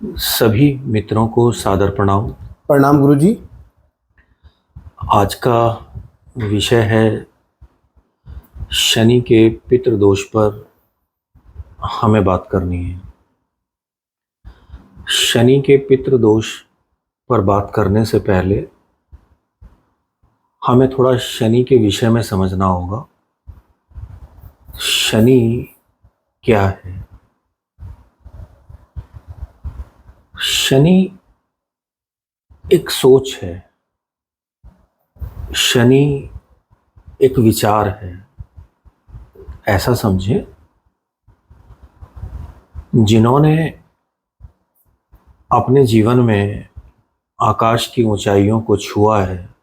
सभी मित्रों को सादर प्रणाम। प्रणाम गुरुजी। आज का विषय है शनि के पितृदोष पर हमें बात करनी है। शनि के पितृदोष पर बात करने से पहले हमें थोड़ा शनि के विषय में समझना होगा। शनि क्या है? शनि एक सोच है, शनि एक विचार है। ऐसा समझें, जिन्होंने अपने जीवन में आकाश की ऊंचाइयों को छुआ है,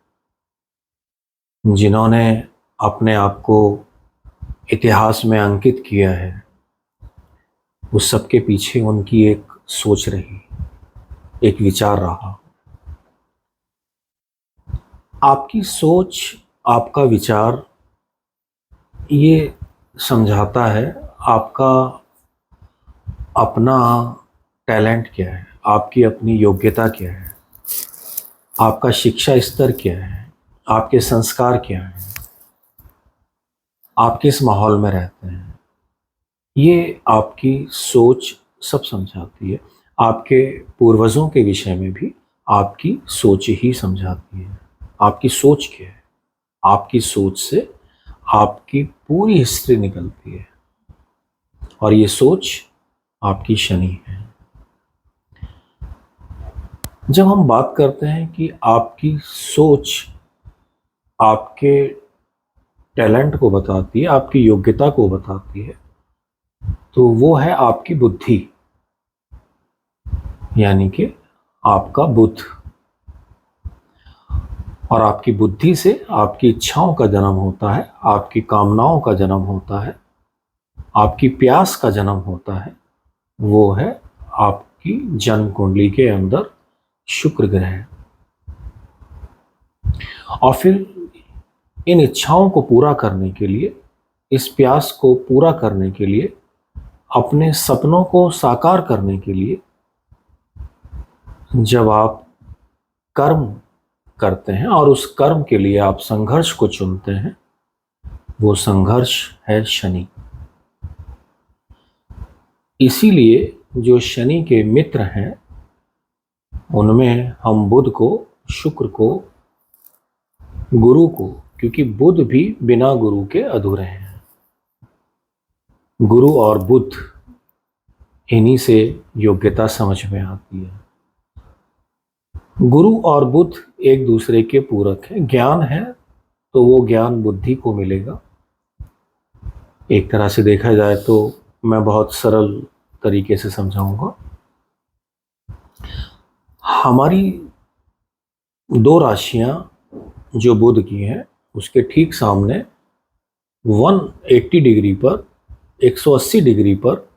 जिन्होंने अपने आप को इतिहास में अंकित किया है, उस सब के पीछे उनकी एक सोच रही, एक विचार रहा। आपकी सोच, आपका विचार ये समझाता है आपका अपना टैलेंट क्या है, आपकी अपनी योग्यता क्या है, आपका शिक्षा स्तर क्या है, आपके संस्कार क्या हैं, आप किस माहौल में रहते हैं। ये आपकी सोच सब समझाती है। आपके पूर्वजों के विषय में भी आपकी सोच ही समझाती है। आपकी सोच क्या है? आपकी सोच से आपकी पूरी हिस्ट्री निकलती है, और ये सोच आपकी शनि है। जब हम बात करते हैं कि आपकी सोच आपके टैलेंट को बताती है, आपकी योग्यता को बताती है, तो वो है आपकी बुद्धि, यानी कि आपका बुद्ध। और आपकी बुद्धि से आपकी इच्छाओं का जन्म होता है, आपकी कामनाओं का जन्म होता है, आपकी प्यास का जन्म होता है। वो है आपकी जन्म कुंडली के अंदर शुक्र ग्रह। और फिर इन इच्छाओं को पूरा करने के लिए, इस प्यास को पूरा करने के लिए, अपने सपनों को साकार करने के लिए जब आप कर्म करते हैं और उस कर्म के लिए आप संघर्ष को चुनते हैं, वो संघर्ष है शनि। इसीलिए जो शनि के मित्र हैं, उनमें हम बुध को, शुक्र को, गुरु को, क्योंकि बुध भी बिना गुरु के अधूरे हैं। गुरु और बुध, इन्हीं से योग्यता समझ में आती है। गुरु और बुध एक दूसरे के पूरक हैं। ज्ञान है तो वो ज्ञान बुद्धि को मिलेगा। एक तरह से देखा जाए तो मैं बहुत सरल तरीके से समझाऊंगा। हमारी दो राशियां जो बुध की हैं, उसके ठीक सामने 180 डिग्री पर, 180 डिग्री पर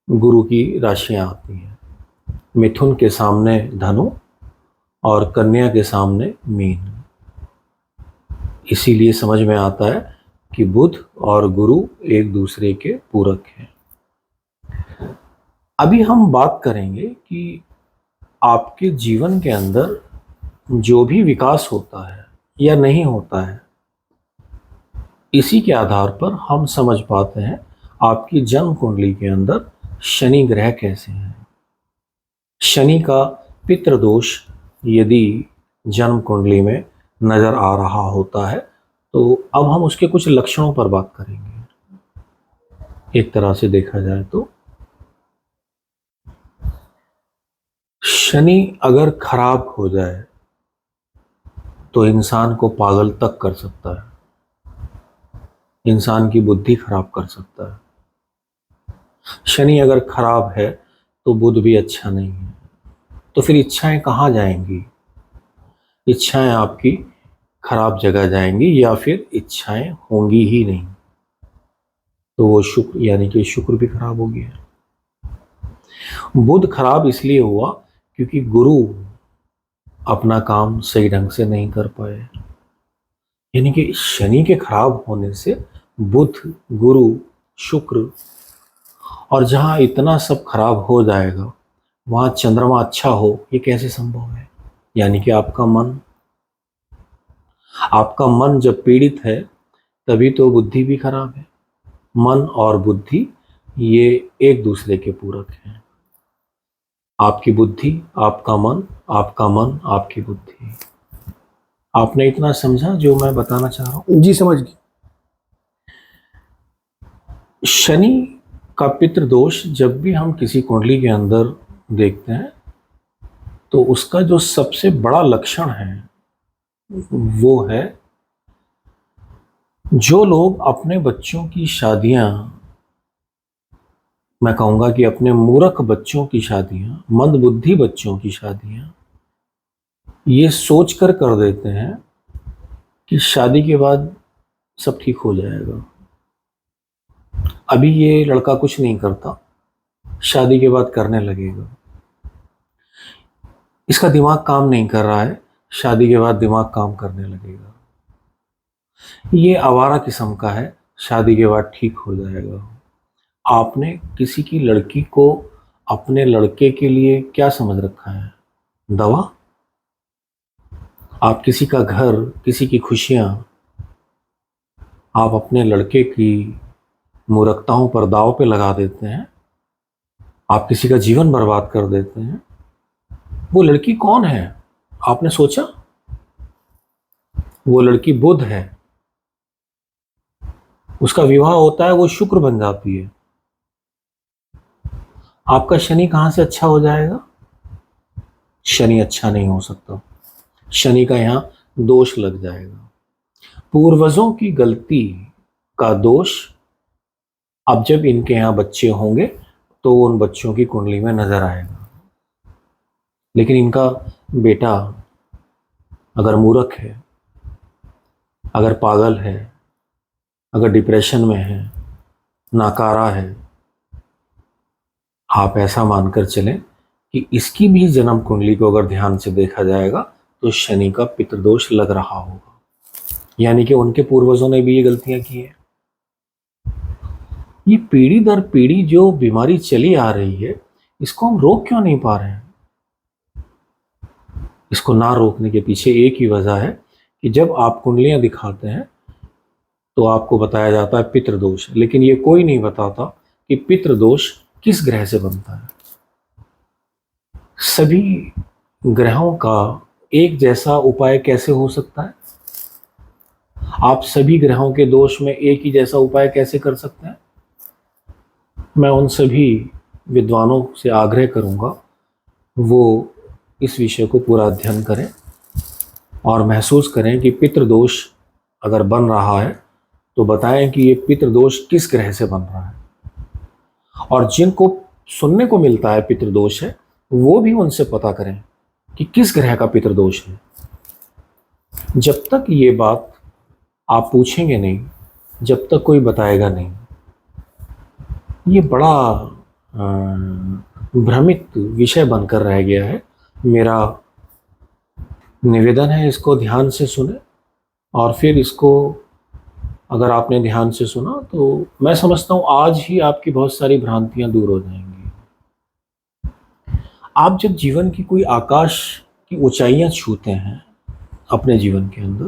गुरु की राशियां आती हैं। मिथुन के सामने धनु और कन्या के सामने मीन। इसीलिए समझ में आता है कि बुध और गुरु एक दूसरे के पूरक हैं। अभी हम बात करेंगे कि आपके जीवन के अंदर जो भी विकास होता है या नहीं होता है, इसी के आधार पर हम समझ पाते हैं आपकी जन्म कुंडली के अंदर शनि ग्रह कैसे हैं। शनि का पितृदोष यदि जन्म कुंडली में नजर आ रहा होता है, तो अब हम उसके कुछ लक्षणों पर बात करेंगे। एक तरह से देखा जाए तो शनि अगर खराब हो जाए तो इंसान को पागल तक कर सकता है, इंसान की बुद्धि खराब कर सकता है। शनि अगर खराब है तो बुध भी अच्छा नहीं है, तो फिर इच्छाएं कहाँ जाएंगी? इच्छाएं आपकी खराब जगह जाएंगी, या फिर इच्छाएं होंगी ही नहीं। तो वो शुक्र, यानी कि शुक्र भी खराब हो गया। बुध खराब इसलिए हुआ क्योंकि गुरु अपना काम सही ढंग से नहीं कर पाए। यानी कि शनि के खराब होने से बुध, गुरु, शुक्र, और जहां इतना सब खराब हो जाएगा, वहाँ चंद्रमा अच्छा हो, ये कैसे संभव है? यानी कि आपका मन जब पीड़ित है तभी तो बुद्धि भी खराब है। मन और बुद्धि ये एक दूसरे के पूरक हैं। आपकी बुद्धि, आपका मन, आपका मन, आपकी बुद्धि। आपने इतना समझा जो मैं बताना चाह रहा हूँ? जी समझ गए। शनि का पितृ दोष जब भी हम किसी कुंडली के अंदर देखते हैं तो उसका जो सबसे बड़ा लक्षण है वो है, जो लोग अपने बच्चों की शादियां, मैं कहूंगा कि अपने मूर्ख बच्चों की शादियां, मंदबुद्धि बच्चों की शादियां ये सोच कर देते हैं कि शादी के बाद सब ठीक हो जाएगा। अभी ये लड़का कुछ नहीं करता, शादी के बाद करने लगेगा। इसका दिमाग काम नहीं कर रहा है, शादी के बाद दिमाग काम करने लगेगा। ये आवारा किस्म का है, शादी के बाद ठीक हो जाएगा। आपने किसी की लड़की को अपने लड़के के लिए क्या समझ रखा है? दवा? आप किसी का घर, किसी की खुशियां आप अपने लड़के की मूर्खताओं पर दांव पे लगा देते हैं। आप किसी का जीवन बर्बाद कर देते हैं। वो लड़की कौन है आपने सोचा? वो लड़की बुध है। उसका विवाह होता है, वो शुक्र बन जाती है। आपका शनि कहां से अच्छा हो जाएगा? शनि अच्छा नहीं हो सकता। शनि का यहां दोष लग जाएगा। पूर्वजों की गलती का दोष अब जब इनके यहाँ बच्चे होंगे तो उन बच्चों की कुंडली में नजर आएगा। लेकिन इनका बेटा अगर मूर्ख है, अगर पागल है, अगर डिप्रेशन में है, नाकारा है, आप ऐसा मानकर चलें कि इसकी भी जन्म कुंडली को अगर ध्यान से देखा जाएगा तो शनि का पितृदोष लग रहा होगा। यानी कि उनके पूर्वजों ने भी ये गलतियां की है। ये पीढ़ी दर पीढ़ी जो बीमारी चली आ रही है, इसको हम रोक क्यों नहीं पा रहे हैं? इसको ना रोकने के पीछे एक ही वजह है कि जब आप कुंडलियां दिखाते हैं तो आपको बताया जाता है पितृदोष, लेकिन ये कोई नहीं बताता कि पितृदोष किस ग्रह से बनता है। सभी ग्रहों का एक जैसा उपाय कैसे हो सकता है? आप सभी ग्रहों के दोष में एक ही जैसा उपाय कैसे कर सकते हैं? मैं उन सभी विद्वानों से आग्रह करूंगा वो इस विषय को पूरा अध्ययन करें और महसूस करें कि पितृदोष अगर बन रहा है तो बताएं कि ये पितृदोष किस ग्रह से बन रहा है। और जिनको सुनने को मिलता है पितृदोष है, वो भी उनसे पता करें कि किस ग्रह का पितृदोष है। जब तक ये बात आप पूछेंगे नहीं, जब तक कोई बताएगा नहीं, ये बड़ा भ्रमित विषय बनकर रह गया है। मेरा निवेदन है इसको ध्यान से सुने, और फिर इसको अगर आपने ध्यान से सुना तो मैं समझता हूँ आज ही आपकी बहुत सारी भ्रांतियां दूर हो जाएंगी। आप जब जीवन की कोई आकाश की ऊंचाइयां छूते हैं अपने जीवन के अंदर,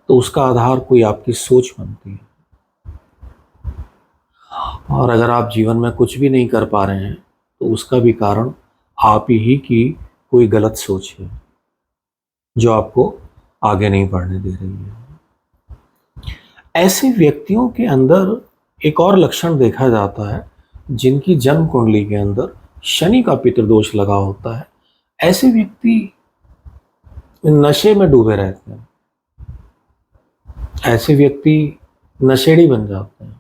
तो उसका आधार कोई आपकी सोच बनती है। और अगर आप जीवन में कुछ भी नहीं कर पा रहे हैं तो उसका भी कारण आप ही की कोई गलत सोच है जो आपको आगे नहीं बढ़ने दे रही है। ऐसे व्यक्तियों के अंदर एक और लक्षण देखा जाता है, जिनकी जन्म कुंडली के अंदर शनि का पितृदोष लगा होता है। ऐसे व्यक्ति नशे में डूबे रहते हैं। ऐसे व्यक्ति नशेड़ी बन जाते हैं।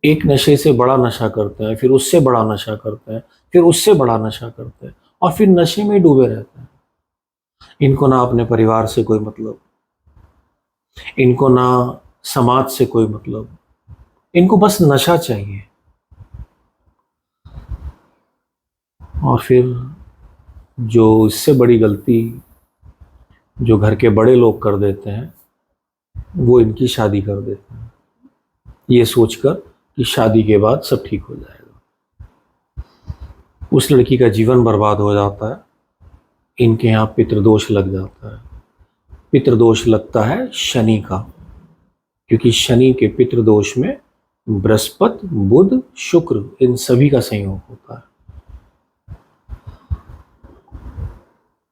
एक नशे से बड़ा नशा करते हैं, फिर उससे बड़ा नशा करते हैं, फिर उससे बड़ा नशा करते हैं, और फिर नशे में डूबे रहते हैं। इनको ना अपने परिवार से कोई मतलब, इनको ना समाज से कोई मतलब, इनको बस नशा चाहिए। और फिर जो इससे बड़ी गलती जो घर के बड़े लोग कर देते हैं, वो इनकी शादी कर देते हैं, ये सोचकर कि शादी के बाद सब ठीक हो जाएगा। उस लड़की का जीवन बर्बाद हो जाता है। इनके यहाँ पितृदोष लग जाता है। पितृदोष लगता है शनि का, क्योंकि शनि के पितृदोष में बृहस्पति, बुध, शुक्र, इन सभी का संयोग होता है।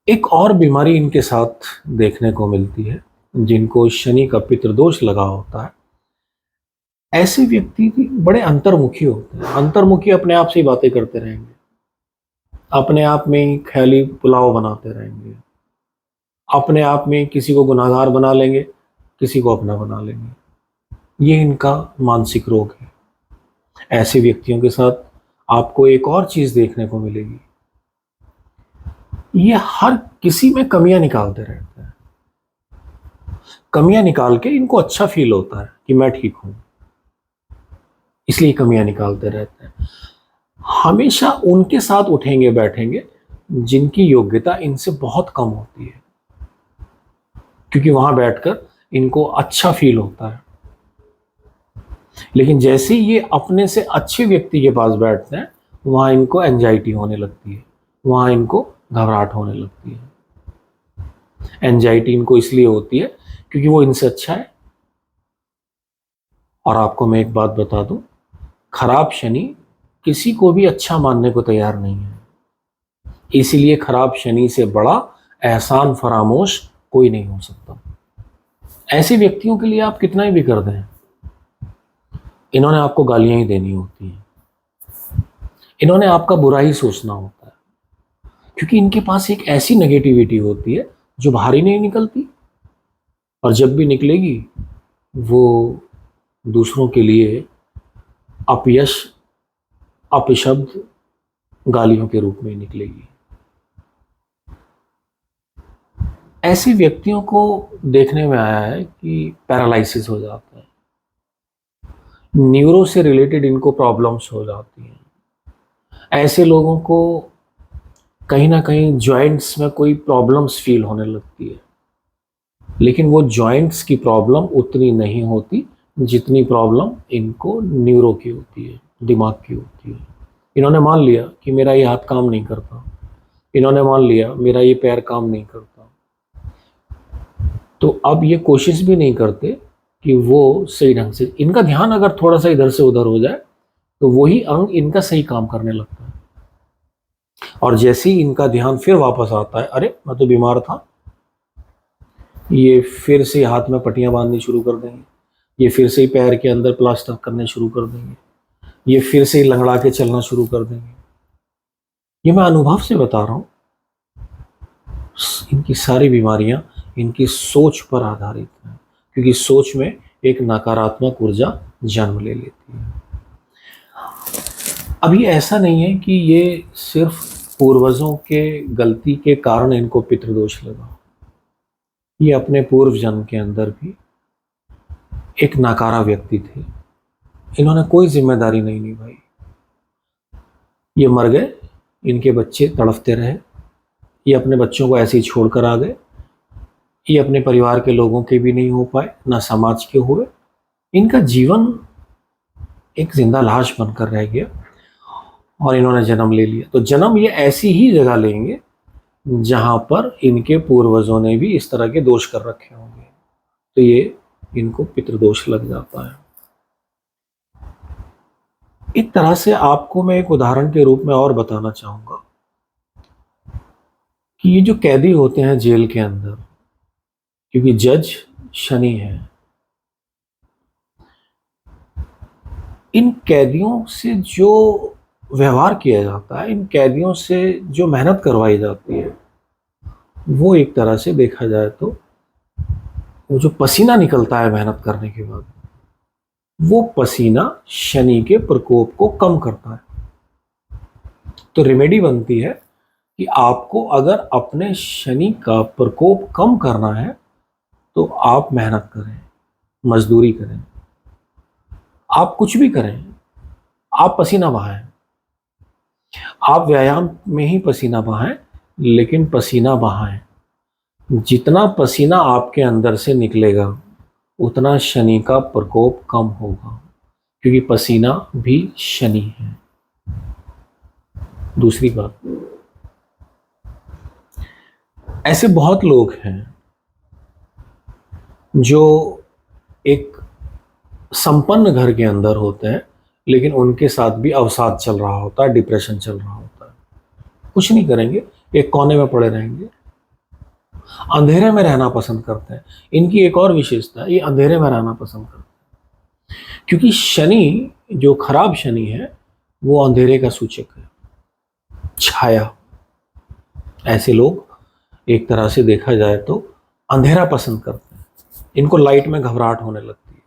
एक और बीमारी इनके साथ देखने को मिलती है, जिनको शनि का पितृदोष लगा होता है। ऐसे व्यक्ति बड़े अंतर्मुखी होते हैं। अंतर्मुखी अपने आप से ही बातें करते रहेंगे, अपने आप में ही ख्याली पुलाव बनाते रहेंगे, अपने आप में किसी को गुनाहगार बना लेंगे, किसी को अपना बना लेंगे। ये इनका मानसिक रोग है। ऐसे व्यक्तियों के साथ आपको एक और चीज देखने को मिलेगी, ये हर किसी में कमियां निकालते रहते हैं। कमियां निकाल के इनको अच्छा फील होता है कि मैं ठीक हूं, इसलिए कमियां निकालते रहते हैं। हमेशा उनके साथ उठेंगे बैठेंगे जिनकी योग्यता इनसे बहुत कम होती है, क्योंकि वहां बैठकर इनको अच्छा फील होता है। लेकिन जैसे ही ये अपने से अच्छे व्यक्ति के पास बैठते हैं, वहां इनको एंजाइटी होने लगती है, वहां इनको घबराहट होने लगती है। एंजाइटी इनको इसलिए होती है क्योंकि वो इनसे अच्छा है। और आपको मैं एक बात बता दूं, खराब शनि किसी को भी अच्छा मानने को तैयार नहीं है। इसीलिए खराब शनि से बड़ा एहसान फरामोश कोई नहीं हो सकता। ऐसे व्यक्तियों के लिए आप कितना ही भी कर दें, इन्होंने आपको गालियां ही देनी होती हैं, इन्होंने आपका बुरा ही सोचना होता है, क्योंकि इनके पास एक ऐसी नेगेटिविटी होती है जो बाहर ही नहीं निकलती, और जब भी निकलेगी वो दूसरों के लिए अपयश, अपशब्द, गालियों के रूप में निकलेगी। ऐसे व्यक्तियों को देखने में आया है कि पैरालिसिस हो जाता है, न्यूरो से रिलेटेड इनको प्रॉब्लम्स हो जाती हैं। ऐसे लोगों को कहीं ना कहीं जॉइंट्स में कोई प्रॉब्लम्स फील होने लगती है, लेकिन वो जॉइंट्स की प्रॉब्लम उतनी नहीं होती जितनी प्रॉब्लम इनको न्यूरो की होती है, दिमाग की होती है। इन्होंने मान लिया कि मेरा ये हाथ काम नहीं करता, इन्होंने मान लिया मेरा ये पैर काम नहीं करता, तो अब ये कोशिश भी नहीं करते कि वो सही ढंग से, इनका ध्यान अगर थोड़ा सा इधर से उधर हो जाए तो वही अंग इनका सही काम करने लगता है। और जैसे ही इनका ध्यान फिर वापस आता है, अरे मैं तो बीमार था, ये फिर से हाथ में पट्टियां बांधनी शुरू कर देंगे, ये फिर से ही पैर के अंदर प्लास्टर करने शुरू कर देंगे, ये फिर से ही लंगड़ा के चलना शुरू कर देंगे। ये मैं अनुभव से बता रहा हूं। इनकी सारी बीमारियां इनकी सोच पर आधारित हैं, क्योंकि सोच में एक नकारात्मक ऊर्जा जन्म ले लेती है। अभी ऐसा नहीं है कि ये सिर्फ पूर्वजों के गलती के कारण इनको पितृदोष लगा, ये अपने पूर्व जन्म के अंदर भी एक नकारा व्यक्ति थे, इन्होंने कोई जिम्मेदारी नहीं निभाई। ये मर गए, इनके बच्चे तड़फते रहे, ये अपने बच्चों को ऐसे ही छोड़कर आ गए, ये अपने परिवार के लोगों के भी नहीं हो पाए, ना समाज के हुए। इनका जीवन एक जिंदा लाश बनकर रह गया, और इन्होंने जन्म ले लिया। तो जन्म ये ऐसी ही जगह लेंगे जहां पर इनके पूर्वजों ने भी इस तरह के दोष कर रखे होंगे, तो ये इनको पितृदोष लग जाता है। एक तरह से आपको मैं एक उदाहरण के रूप में और बताना चाहूंगा कि ये जो कैदी होते हैं जेल के अंदर, क्योंकि जज शनि है, इन कैदियों से जो व्यवहार किया जाता है, इन कैदियों से जो मेहनत करवाई जाती है, वो एक तरह से देखा जाए तो वो जो पसीना निकलता है मेहनत करने के बाद, वो पसीना शनि के प्रकोप को कम करता है। तो रेमेडी बनती है कि आपको अगर अपने शनि का प्रकोप कम करना है तो आप मेहनत करें, मजदूरी करें, आप कुछ भी करें, आप पसीना बहाएं, आप व्यायाम में ही पसीना बहाएं, लेकिन पसीना बहाएं। जितना पसीना आपके अंदर से निकलेगा उतना शनि का प्रकोप कम होगा, क्योंकि पसीना भी शनि है। दूसरी बात, ऐसे बहुत लोग हैं जो एक संपन्न घर के अंदर होते हैं, लेकिन उनके साथ भी अवसाद चल रहा होता है, डिप्रेशन चल रहा होता है। कुछ नहीं करेंगे, एक कोने में पड़े रहेंगे, अंधेरे में रहना पसंद करते हैं। इनकी एक और विशेषता है, ये अंधेरे में रहना पसंद करते हैं, क्योंकि शनि, जो खराब शनि है, वो अंधेरे का सूचक है, छाया। ऐसे लोग एक तरह से देखा जाए तो अंधेरा पसंद करते हैं, इनको लाइट में घबराहट होने लगती है।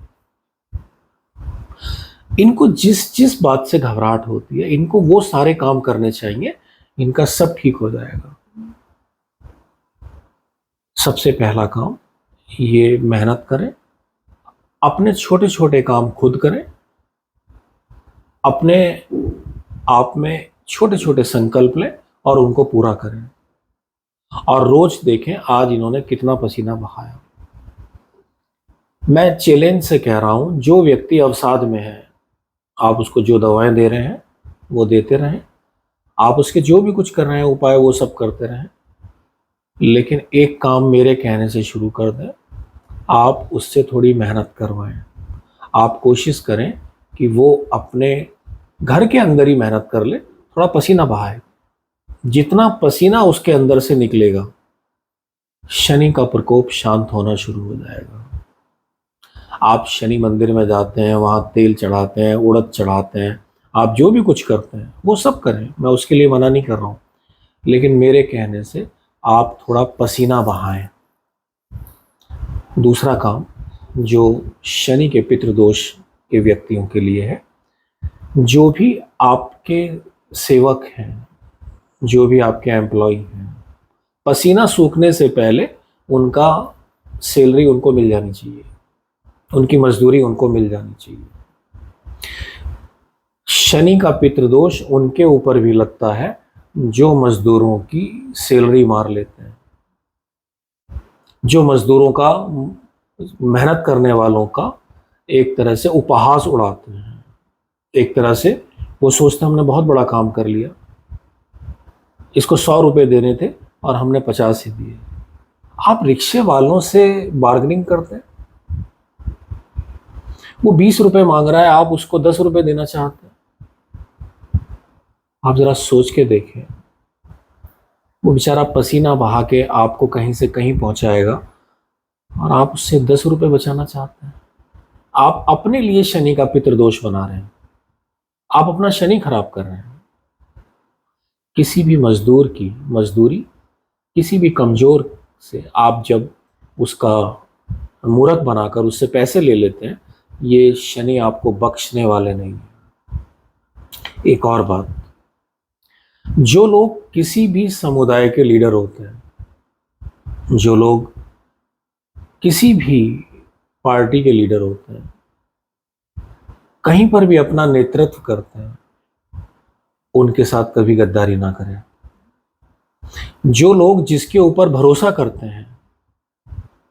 इनको जिस जिस बात से घबराहट होती है, इनको वो सारे काम करने चाहिए, इनका सब ठीक हो जाएगा। सबसे पहला काम, ये मेहनत करें, अपने छोटे छोटे काम खुद करें, अपने आप में छोटे छोटे संकल्प लें और उनको पूरा करें, और रोज देखें आज इन्होंने कितना पसीना बहाया। मैं चैलेंज से कह रहा हूं, जो व्यक्ति अवसाद में है, आप उसको जो दवाएं दे रहे हैं वो देते रहें, आप उसके जो भी कुछ कर रहे हैं उपाय वो सब करते रहें, लेकिन एक काम मेरे कहने से शुरू कर दें, आप उससे थोड़ी मेहनत करवाएं। आप कोशिश करें कि वो अपने घर के अंदर ही मेहनत कर ले, थोड़ा पसीना बहाए। जितना पसीना उसके अंदर से निकलेगा, शनि का प्रकोप शांत होना शुरू हो जाएगा। आप शनि मंदिर में जाते हैं, वहाँ तेल चढ़ाते हैं, उड़द चढ़ाते हैं, आप जो भी कुछ करते हैं वो सब करें, मैं उसके लिए मना नहीं कर रहा हूँ, लेकिन मेरे कहने से आप थोड़ा पसीना बहाएं। दूसरा काम जो शनि के पितृदोष के व्यक्तियों के लिए है, जो भी आपके सेवक हैं, जो भी आपके एम्प्लॉय हैं, पसीना सूखने से पहले उनका सैलरी उनको मिल जानी चाहिए, उनकी मजदूरी उनको मिल जानी चाहिए। शनि का पितृदोष उनके ऊपर भी लगता है जो मजदूरों की सैलरी मार लेते हैं, जो मजदूरों का, मेहनत करने वालों का एक तरह से उपहास उड़ाते हैं। एक तरह से वो सोचते हैं हमने बहुत बड़ा काम कर लिया, इसको 100 रुपये देने थे और हमने 50 ही दिए। आप रिक्शे वालों से बार्गेनिंग करते हैं, वो 20 रुपये मांग रहा है, आप उसको 10 रुपये देना चाहते हैं। आप जरा सोच के देखें, वो बेचारा पसीना बहा के आपको कहीं से कहीं पहुंचाएगा और आप उससे 10 रुपये बचाना चाहते हैं। आप अपने लिए शनि का पितृदोष बना रहे हैं, आप अपना शनि खराब कर रहे हैं। किसी भी मजदूर की मजदूरी, किसी भी कमजोर से आप जब उसका मूर्ख बनाकर उससे पैसे ले लेते हैं, ये शनि आपको बख्शने वाले नहीं है। एक और बात, जो लोग किसी भी समुदाय के लीडर होते हैं, जो लोग किसी भी पार्टी के लीडर होते हैं, कहीं पर भी अपना नेतृत्व करते हैं, उनके साथ कभी गद्दारी ना करें। जो लोग जिसके ऊपर भरोसा करते हैं,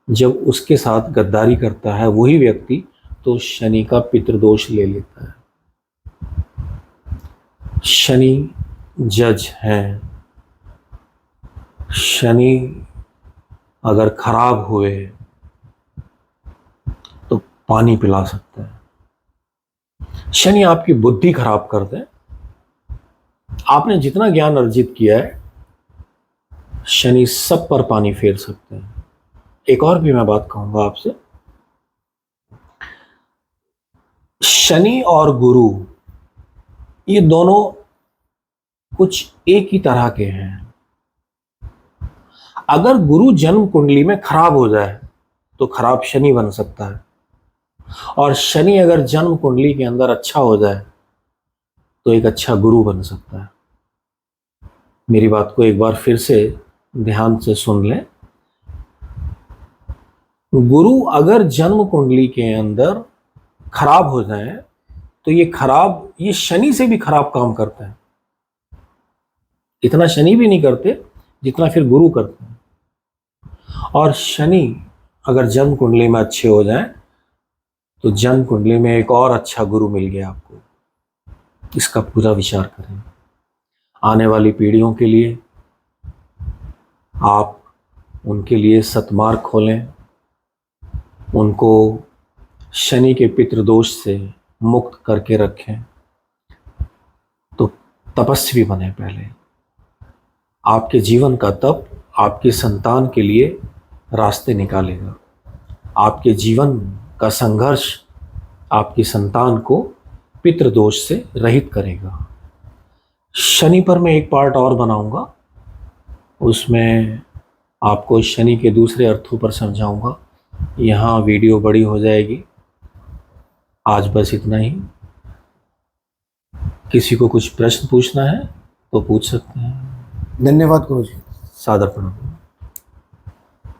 जब उसके साथ गद्दारी करता है वही व्यक्ति, तो शनि का पितृदोष ले लेता है। शनि जज हैं, शनि अगर खराब हुए तो पानी पिला सकता है। शनि आपकी बुद्धि खराब कर दे, आपने जितना ज्ञान अर्जित किया है, शनि सब पर पानी फेर सकते हैं। एक और भी मैं बात कहूंगा आपसे, शनि और गुरु ये दोनों कुछ एक ही तरह के हैं। अगर गुरु जन्म कुंडली में खराब हो जाए तो खराब शनि बन सकता है, और शनि अगर जन्म कुंडली के अंदर अच्छा हो जाए तो एक अच्छा गुरु बन सकता है। मेरी बात को एक बार फिर से ध्यान से सुन लें। गुरु अगर जन्म कुंडली के अंदर खराब हो जाए तो ये शनि से भी खराब काम करते हैं। इतना शनि भी नहीं करते जितना फिर गुरु करते हैं। और शनि अगर जन्म कुंडली में अच्छे हो जाए तो जन्म कुंडली में एक और अच्छा गुरु मिल गया आपको। इसका पूरा विचार करें। आने वाली पीढ़ियों के लिए आप उनके लिए सत्मार्ग खोलें, उनको शनि के पितृदोष से मुक्त करके रखें। तो तपस्वी बने पहले। आपके जीवन का तप आपकी संतान के लिए रास्ते निकालेगा। आपके जीवन का संघर्ष आपकी संतान को पितृदोष से रहित करेगा। शनि पर मैं एक पार्ट और बनाऊंगा, उसमें आपको शनि के दूसरे अर्थों पर समझाऊंगा। यहाँ वीडियो बड़ी हो जाएगी, आज बस इतना ही। किसी को कुछ प्रश्न पूछना है तो पूछ सकते हैं। धन्यवाद गुरुजी। सादर प्रणाम।